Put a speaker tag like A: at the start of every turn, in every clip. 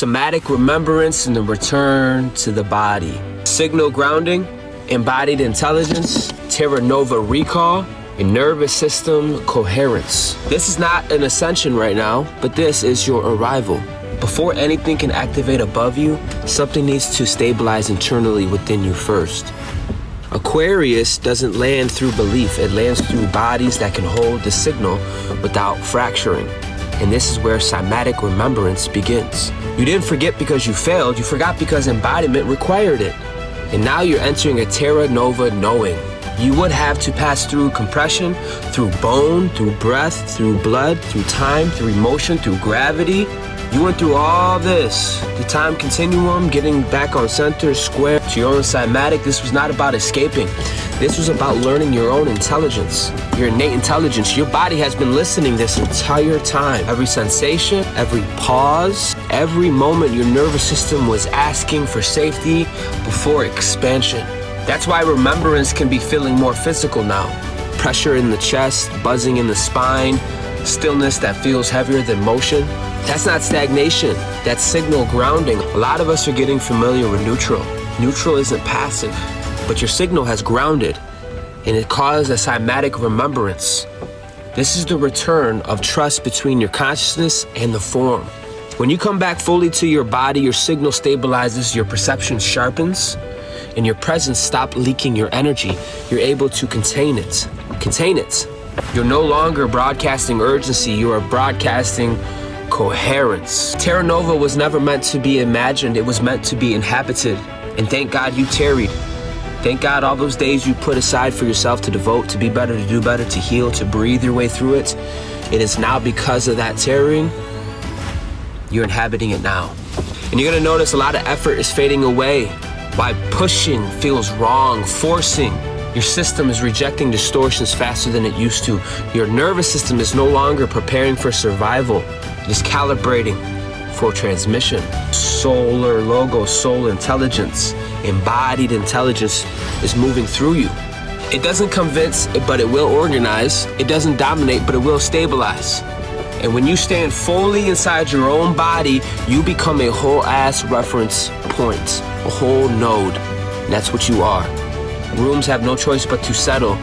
A: Somatic remembrance and the return to the body. Signal grounding, embodied intelligence, TerraNova recall, and nervous system coherence. This is not an ascension right now, but this is your arrival. Before anything can activate above you, something needs to stabilize internally within you first. Aquarius doesn't land through belief, it lands through bodies that can hold the signal without fracturing. And this is where somatic remembrance begins. You didn't forget because you failed, you forgot because embodiment required it. And now you're entering a TerraNova knowing. You would have to pass through compression, through bone, through breath, through blood, through time, through emotion, through gravity. You went through all this. The time continuum, getting back on center, square, to your own somatic. This was not about escaping. This was about learning your own intelligence, your innate intelligence. Your body has been listening this entire time. Every sensation, every pause, every moment your nervous system was asking for safety before expansion. That's why remembrance can be feeling more physical now. Pressure in the chest, buzzing in the spine, stillness that feels heavier than motion. That's not stagnation, that's signal grounding. A lot of us are getting familiar with neutral. Neutral isn't passive, but your signal has grounded, and it caused a somatic remembrance. This is the return of trust between your consciousness and the form. When you come back fully to your body, your signal stabilizes, your perception sharpens, and your presence stops leaking your energy. You're able to contain it. Contain it. You're no longer broadcasting urgency, you are broadcasting coherence. TerraNova was never meant to be imagined, it was meant to be inhabited. And thank God you tarried. Thank God all those days you put aside for yourself to devote, to be better, to do better, to heal, to breathe your way through it. It is now because of that tarrying, you're inhabiting it now. And you're gonna notice a lot of effort is fading away. Why pushing feels wrong, forcing. Your system is rejecting distortions faster than it used to. Your nervous system is no longer preparing for survival. It is calibrating for transmission. Solar logo, soul intelligence, embodied intelligence is moving through you. It doesn't convince, but it will organize. It doesn't dominate, but it will stabilize. And when you stand fully inside your own body, you become a whole ass reference point, a whole node. And that's what you are. Rooms have no choice but to settle.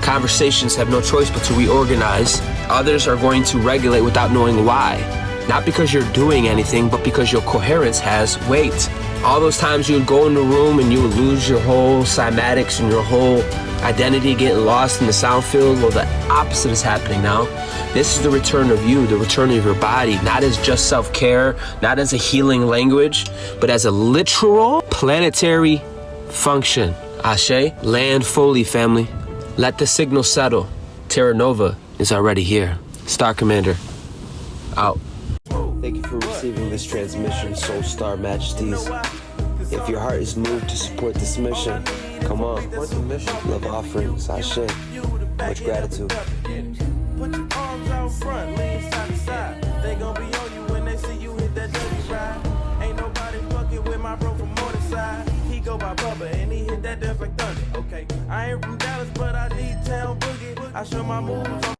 A: Conversations have no choice but to reorganize. Others are going to regulate without knowing why. Not because you're doing anything, but because your coherence has weight. All those times you would go in the room and you would lose your whole cymatics and your whole identity, getting lost in the sound field. Well, the opposite is happening now. This is the return of you, the return of your body, not as just self-care, not as a healing language, but as a literal planetary function. Ashe, land fully, family. Let the signal settle. TerraNova is already here. Star Commander, out. Thank you for receiving this transmission, Soul Star Majesties. If your heart is moved to support this mission, come on. Love offerings, Ashe. Much gratitude. Put your arms out front, lean side to side. They gon' be on you when they see you hit that dirty ride. Ain't nobody fucking with my bro from Morningside. He go by Bubba and he hit that dance like thunder. Okay, I ain't from Dallas, but I need town boogie. I show my moves.